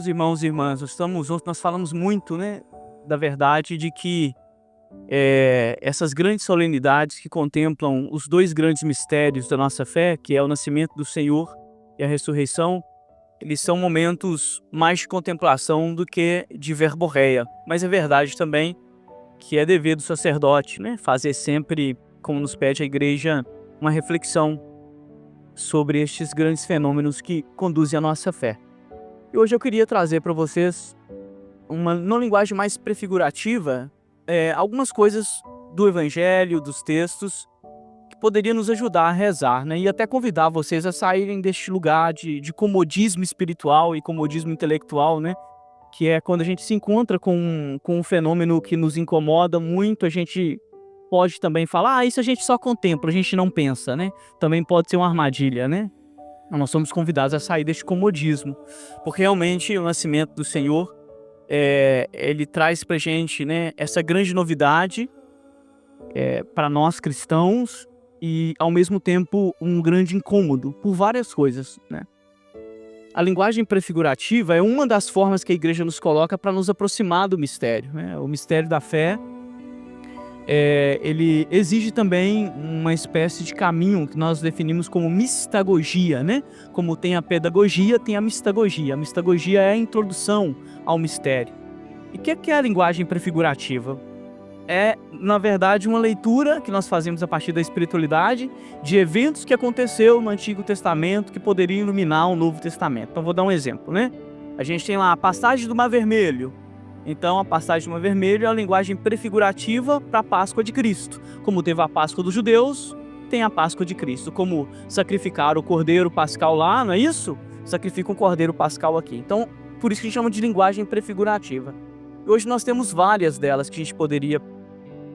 Meus irmãos e irmãs, nós falamos muito, né, da verdade de que essas grandes solenidades que contemplam os dois grandes mistérios da nossa fé, que é o nascimento do Senhor e a ressurreição, eles são momentos mais de contemplação do que de verborreia. Mas é verdade também que é dever do sacerdote, né, fazer sempre, como nos pede a igreja, uma reflexão sobre estes grandes fenômenos que conduzem a nossa fé. E hoje eu queria trazer para vocês, numa linguagem mais prefigurativa, algumas coisas do Evangelho, dos textos, que poderiam nos ajudar a rezar, né? E até convidar vocês a saírem deste lugar de comodismo espiritual e comodismo intelectual, né? Que é quando a gente se encontra com um fenômeno que nos incomoda muito, a gente pode também falar, isso a gente só contempla, a gente não pensa, né? Também pode ser uma armadilha, né? Nós somos convidados a sair deste comodismo, porque realmente o nascimento do Senhor, ele traz pra gente, né, essa grande novidade para nós cristãos e, ao mesmo tempo, um grande incômodo por várias coisas, né? A linguagem prefigurativa é uma das formas que a igreja nos coloca para nos aproximar do mistério, né? O mistério da fé, ele exige também uma espécie de caminho que nós definimos como mistagogia, né? Como tem a pedagogia, tem a mistagogia. A mistagogia é a introdução ao mistério. E o que é a linguagem prefigurativa? É, na verdade, uma leitura que nós fazemos a partir da espiritualidade de eventos que aconteceu no Antigo Testamento que poderiam iluminar o Novo Testamento. Então, vou dar um exemplo, né? A gente tem lá a passagem do Mar Vermelho. Então, a passagem do Mar Vermelho é a linguagem prefigurativa para a Páscoa de Cristo. Como teve a Páscoa dos judeus, tem a Páscoa de Cristo. Como sacrificar o cordeiro pascal lá, não é isso? Sacrifica um cordeiro pascal aqui. Então, por isso que a gente chama de linguagem prefigurativa. E hoje nós temos várias delas que a gente poderia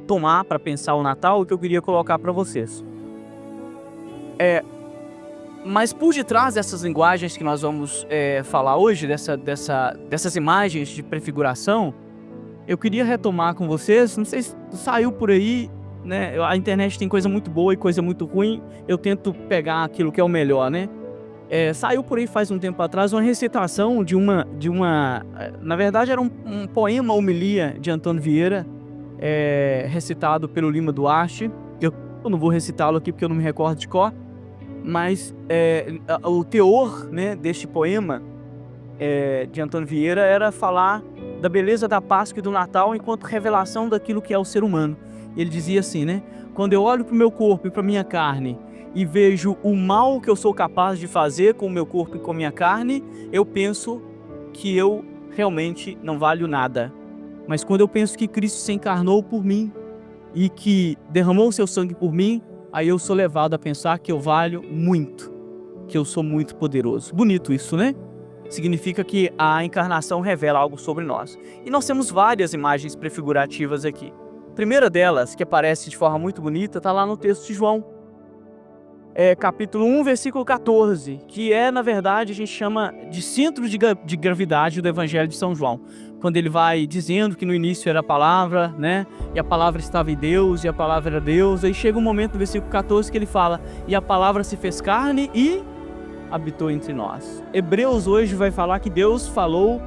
tomar para pensar o Natal e que eu queria colocar para vocês. Mas por detrás dessas linguagens que nós vamos falar hoje, dessas imagens de prefiguração, eu queria retomar com vocês, não sei se saiu por aí, né? A internet tem coisa muito boa e coisa muito ruim, eu tento pegar aquilo que é o melhor, né? Saiu por aí faz um tempo atrás uma recitação na verdade era um poema homilia de Antônio Vieira, recitado pelo Lima Duarte. Eu não vou recitá-lo aqui porque eu não me recordo de cor, mas o teor, né, deste poema de Antônio Vieira era falar da beleza da Páscoa e do Natal enquanto revelação daquilo que é o ser humano. Ele dizia assim, né? Quando eu olho para o meu corpo e para a minha carne e vejo o mal que eu sou capaz de fazer com o meu corpo e com a minha carne, eu penso que eu realmente não valho nada. Mas quando eu penso que Cristo se encarnou por mim e que derramou o seu sangue por mim, aí eu sou levado a pensar que eu valho muito, que eu sou muito poderoso. Bonito isso, né? Significa que a encarnação revela algo sobre nós. E nós temos várias imagens prefigurativas aqui. A primeira delas, que aparece de forma muito bonita, está lá no texto de João. Capítulo 1, versículo 14, que na verdade, a gente chama de centro de gravidade do Evangelho de São João. Quando ele vai dizendo que no início era a palavra, né? E a palavra estava em Deus, e a palavra era Deus. Aí chega um momento no versículo 14 que ele fala, e a palavra se fez carne e habitou entre nós. Hebreus hoje vai falar que Deus falou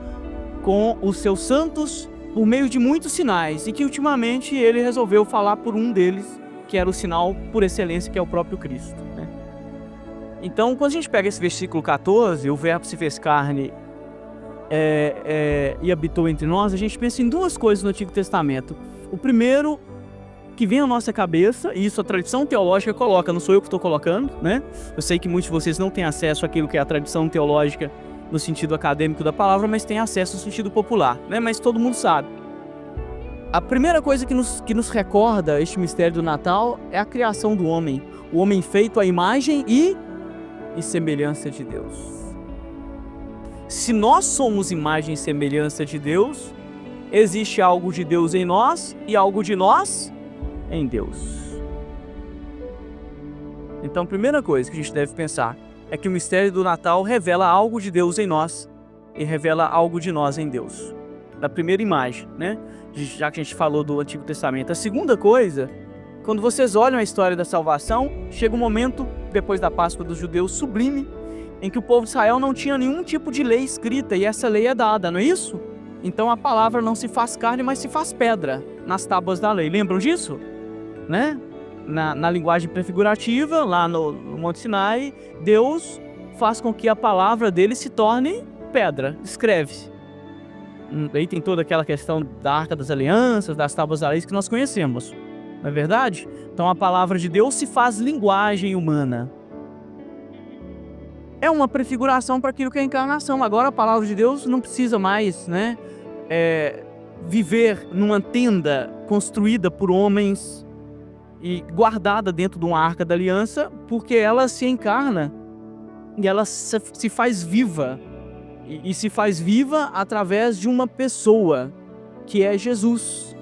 com os seus santos por meio de muitos sinais, e que ultimamente ele resolveu falar por um deles, que era o sinal por excelência, que é o próprio Cristo, né? Então, quando a gente pega esse versículo 14, o verbo se fez carne e habitou entre nós, a gente pensa em duas coisas no Antigo Testamento. O primeiro que vem à nossa cabeça, e isso a tradição teológica coloca, não sou eu que estou colocando, né? Eu sei que muitos de vocês não têm acesso àquilo que é a tradição teológica no sentido acadêmico da palavra, mas têm acesso no sentido popular, né? Mas todo mundo sabe. A primeira coisa que nos recorda este mistério do Natal é a criação do homem. O homem feito à imagem e semelhança de Deus. Se nós somos imagem e semelhança de Deus, existe algo de Deus em nós e algo de nós em Deus. Então, a primeira coisa que a gente deve pensar é que o mistério do Natal revela algo de Deus em nós e revela algo de nós em Deus. Da primeira imagem, né? Já que a gente falou do Antigo Testamento. A segunda coisa, quando vocês olham a história da salvação, chega um momento, depois da Páscoa dos judeus, sublime, em que o povo de Israel não tinha nenhum tipo de lei escrita, e essa lei é dada, não é isso? Então a palavra não se faz carne, mas se faz pedra nas tábuas da lei. Lembram disso? Né? Na linguagem prefigurativa, lá no Monte Sinai, Deus faz com que a palavra dele se torne pedra, escreve. Aí tem toda aquela questão da Arca das Alianças, das tábuas da lei que nós conhecemos, não é verdade? Então a palavra de Deus se faz linguagem humana. É uma prefiguração para aquilo que é a encarnação. Agora a palavra de Deus não precisa mais, né, viver numa tenda construída por homens e guardada dentro de uma arca da aliança, porque ela se encarna e ela se faz viva. E se faz viva através de uma pessoa, que é Jesus,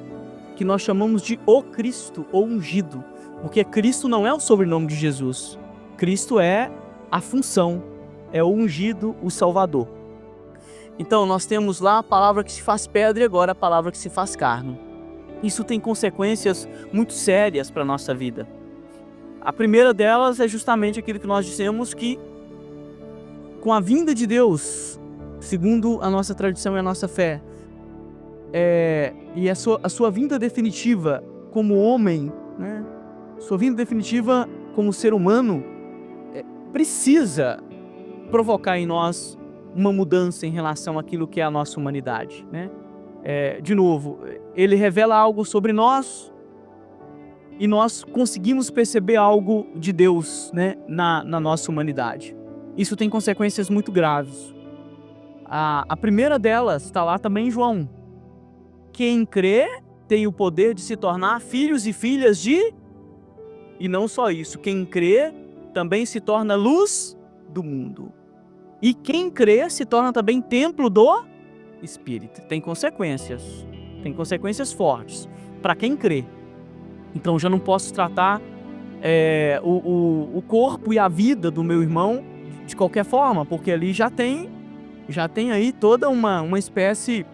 que nós chamamos de o Cristo, ou ungido. Porque Cristo não é o sobrenome de Jesus. Cristo é a função, é o ungido, o Salvador. Então nós temos lá a palavra que se faz pedra e agora a palavra que se faz carne. Isso tem consequências muito sérias para a nossa vida. A primeira delas é justamente aquilo que nós dissemos, que com a vinda de Deus, segundo a nossa tradição e a nossa fé, e a sua vinda definitiva como homem, né? Sua vinda definitiva como ser humano, precisa provocar em nós uma mudança em relação àquilo que é a nossa humanidade, né? De novo, ele revela algo sobre nós e nós conseguimos perceber algo de Deus, né, na nossa humanidade. Isso tem consequências muito graves. A primeira delas está lá também em João. Quem crê tem o poder de se tornar filhos e filhas de... E não só isso, quem crê também se torna luz do mundo. E quem crê se torna também templo do Espírito. Tem consequências fortes para quem crê. Então já não posso tratar o corpo e a vida do meu irmão de qualquer forma, porque ali já tem aí toda uma espécie,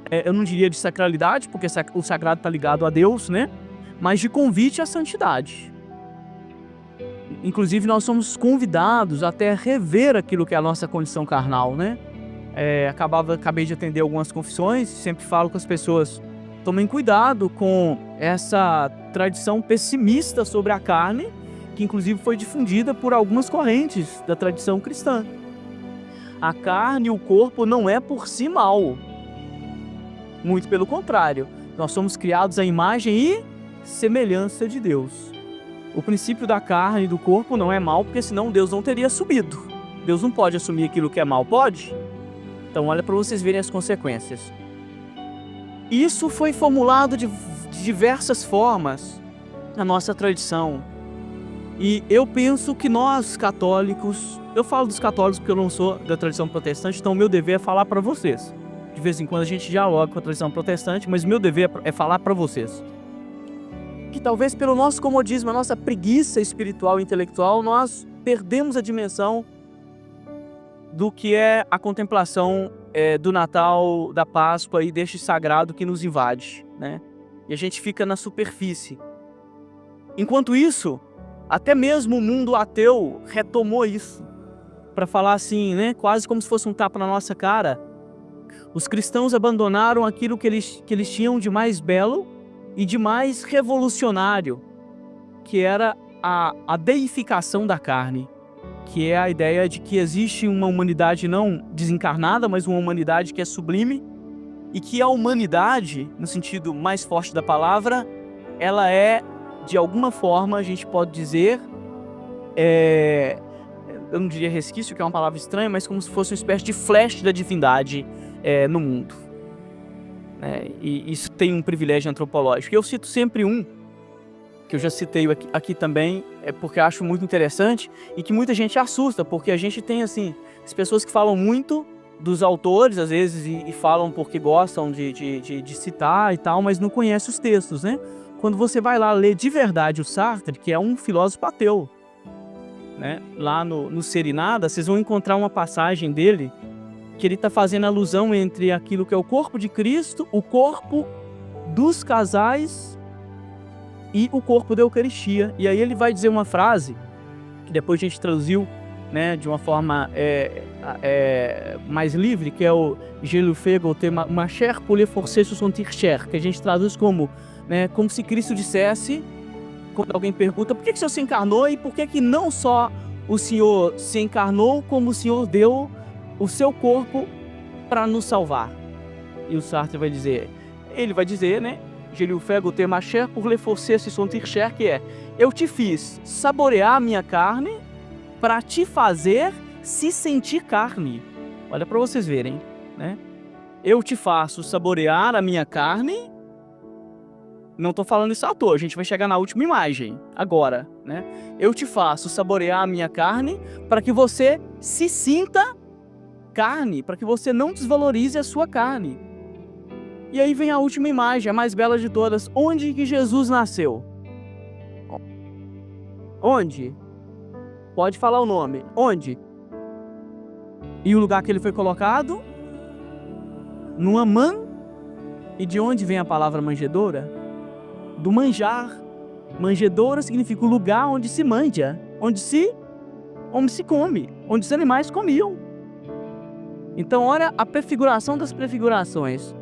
eu não diria de sacralidade, porque o sagrado está ligado a Deus, né? Mas de convite à santidade. Inclusive nós somos convidados até a rever aquilo que é a nossa condição carnal, né? Acabei de atender algumas confissões, sempre falo com as pessoas, tomem cuidado com essa tradição pessimista sobre a carne, que inclusive foi difundida por algumas correntes da tradição cristã. A carne e o corpo não é por si mal. Muito pelo contrário, nós somos criados à imagem e semelhança de Deus. O princípio da carne e do corpo não é mal, porque senão Deus não teria assumido. Deus não pode assumir aquilo que é mal, pode? Então olha para vocês verem as consequências. Isso foi formulado de diversas formas na nossa tradição. E eu penso que nós católicos, eu falo dos católicos porque eu não sou da tradição protestante, então o meu dever é falar para vocês. De vez em quando a gente dialoga com a tradição protestante, mas o meu dever é falar para vocês. Que talvez pelo nosso comodismo, a nossa preguiça espiritual e intelectual, nós perdemos a dimensão do que é a contemplação do Natal, da Páscoa e deste sagrado que nos invade, né? E a gente fica na superfície. Enquanto isso, até mesmo o mundo ateu retomou isso, para falar assim, né? Quase como se fosse um tapa na nossa cara. Os cristãos abandonaram aquilo que eles tinham de mais belo e de mais revolucionário, que era a deificação da carne, que é a ideia de que existe uma humanidade não desencarnada, mas uma humanidade que é sublime, e que a humanidade, no sentido mais forte da palavra, ela é, de alguma forma, a gente pode dizer, eu não diria resquício, que é uma palavra estranha, mas como se fosse uma espécie de flash da divindade no mundo. E isso tem um privilégio antropológico. Eu cito sempre um, que eu já citei aqui também, porque acho muito interessante e que muita gente assusta, porque a gente tem, assim, as pessoas que falam muito dos autores, às vezes, e falam porque gostam de citar e tal, mas não conhecem os textos, né? Quando você vai lá ler de verdade o Sartre, que é um filósofo ateu, né? Lá no Ser e Nada, vocês vão encontrar uma passagem dele que ele está fazendo alusão entre aquilo que é o corpo de Cristo, o corpo dos casais e o corpo da Eucaristia. E aí ele vai dizer uma frase, que depois a gente traduziu né, de uma forma mais livre, que é o Je le fais goûter ma chair pour le forcer se sentir cher, que a gente traduz como, né, como se Cristo dissesse, quando alguém pergunta por que o Senhor se encarnou e por que não só o Senhor se encarnou, como o Senhor deu o seu corpo para nos salvar. E o Sartre vai dizer, né, Je lui fais goûter ma chair pour le forcer se sentir cher, que é, eu te fiz saborear a minha carne para te fazer se sentir carne. Olha para vocês verem, né? Eu te faço saborear a minha carne. Não estou falando isso à toa, a gente vai chegar na última imagem agora, né? Eu te faço saborear a minha carne para que você se sinta carne, para que você não desvalorize a sua carne. E aí vem a última imagem, a mais bela de todas. Onde que Jesus nasceu? Onde? Pode falar o nome. Onde? E o lugar que ele foi colocado? Numa E de onde vem a palavra manjedoura? Do manjar. Manjedoura significa o lugar onde se manja, onde se come, onde os animais comiam. Então, olha a prefiguração das prefigurações.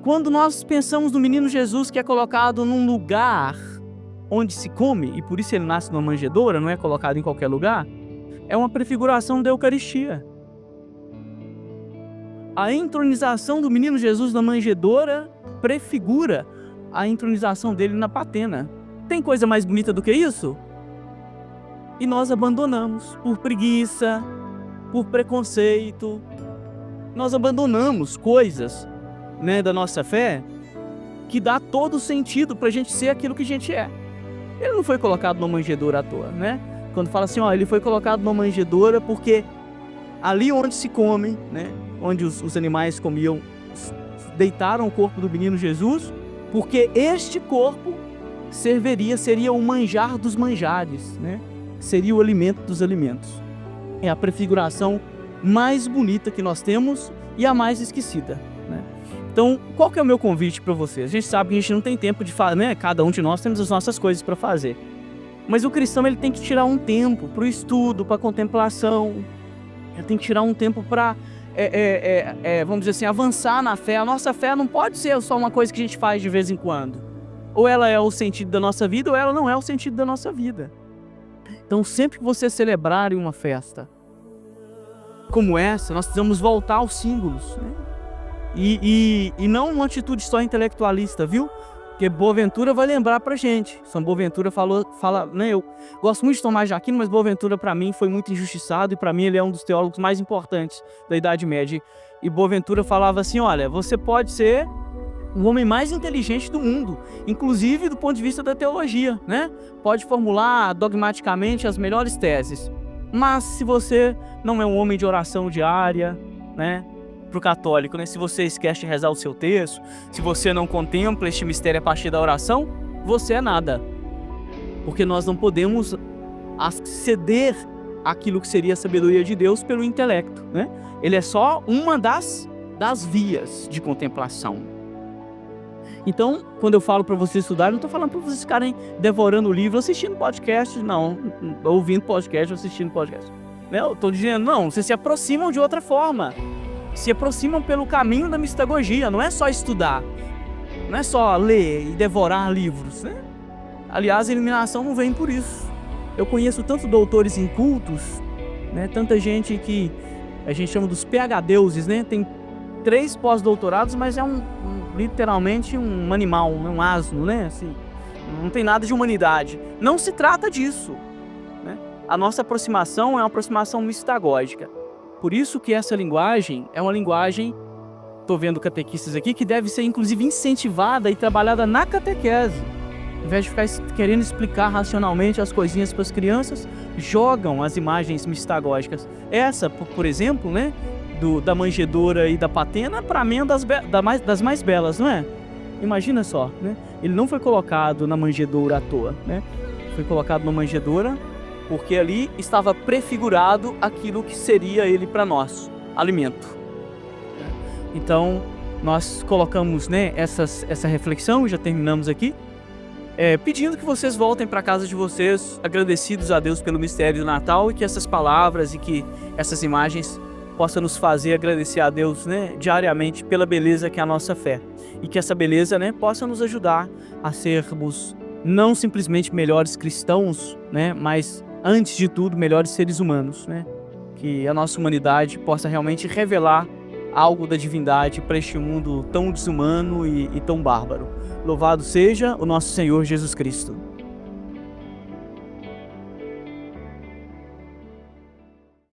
Quando nós pensamos no menino Jesus que é colocado num lugar onde se come, e por isso ele nasce numa manjedoura, não é colocado em qualquer lugar, é uma prefiguração da Eucaristia. A entronização do menino Jesus na manjedoura prefigura a entronização dele na patena. Tem coisa mais bonita do que isso? E nós abandonamos por preguiça, por preconceito. Nós abandonamos coisas, né, da nossa fé que dá todo o sentido para a gente ser aquilo que a gente é. Ele não foi colocado numa manjedoura à toa, né? Quando fala assim, ele foi colocado numa manjedoura porque ali onde se come, né, onde os animais comiam, deitaram o corpo do menino Jesus, porque este corpo seria o manjar dos manjares, né? Seria o alimento dos alimentos. É a prefiguração mais bonita que nós temos e a mais esquecida, né? Então, qual que é o meu convite para vocês? A gente sabe que a gente não tem tempo de falar, né? Cada um de nós temos as nossas coisas para fazer. Mas o cristão, ele tem que tirar um tempo para o estudo, para a contemplação. Ele tem que tirar um tempo para, vamos dizer assim, avançar na fé. A nossa fé não pode ser só uma coisa que a gente faz de vez em quando. Ou ela é o sentido da nossa vida, ou ela não é o sentido da nossa vida. Então, sempre que você celebrar uma festa como essa, nós precisamos voltar aos símbolos, né? E não uma atitude só intelectualista, viu? Porque Boaventura vai lembrar pra gente. São Boaventura fala, né? Eu gosto muito de Tomás de Aquino, mas Boaventura pra mim foi muito injustiçado e pra mim ele é um dos teólogos mais importantes da Idade Média. E Boaventura falava assim, olha, você pode ser o homem mais inteligente do mundo, inclusive do ponto de vista da teologia, né? Pode formular dogmaticamente as melhores teses, mas se você não é um homem de oração diária, né? Para o católico, né? Se você esquece de rezar o seu texto, se você não contempla este mistério a partir da oração, você é nada. Porque nós não podemos ceder aquilo que seria a sabedoria de Deus pelo intelecto, né? Ele é só uma das vias de contemplação. Então, quando eu falo para vocês estudarem, não estou falando para vocês ficarem devorando o livro, assistindo podcast, não. Ouvindo podcast, assistindo podcast. Eu estou dizendo, não, vocês se aproximam de outra forma. Se aproximam pelo caminho da mistagogia, não é só estudar, não é só ler e devorar livros, né? Aliás, a iluminação não vem por isso. Eu conheço tantos doutores incultos, né? Tanta gente que a gente chama dos PhDeuses, né? Tem 3 pós-doutorados, mas é literalmente um animal, um asno, né? Assim, não tem nada de humanidade. Não se trata disso, né? A nossa aproximação é uma aproximação mistagógica. Por isso que essa linguagem é uma linguagem, estou vendo catequistas aqui, que deve ser inclusive incentivada e trabalhada na catequese. Ao invés de ficar querendo explicar racionalmente as coisinhas para as crianças, jogam as imagens mistagógicas. Essa, por exemplo, né, da manjedoura e da patena, para mim é das mais belas, não é? Imagina só, né? Ele não foi colocado na manjedoura à toa, né? Foi colocado na manjedoura porque ali estava prefigurado aquilo que seria ele para nós, alimento. Então, nós colocamos, né, essa reflexão, já terminamos aqui. pedindo que vocês voltem para casa de vocês, agradecidos a Deus pelo mistério do Natal, e que essas palavras e que essas imagens possam nos fazer agradecer a Deus, né, diariamente pela beleza que é a nossa fé. E que essa beleza, né, possa nos ajudar a sermos não simplesmente melhores cristãos, né, mas antes de tudo melhores seres humanos, né? Que a nossa humanidade possa realmente revelar algo da divindade para este mundo tão desumano e tão bárbaro. Louvado seja o nosso Senhor Jesus Cristo.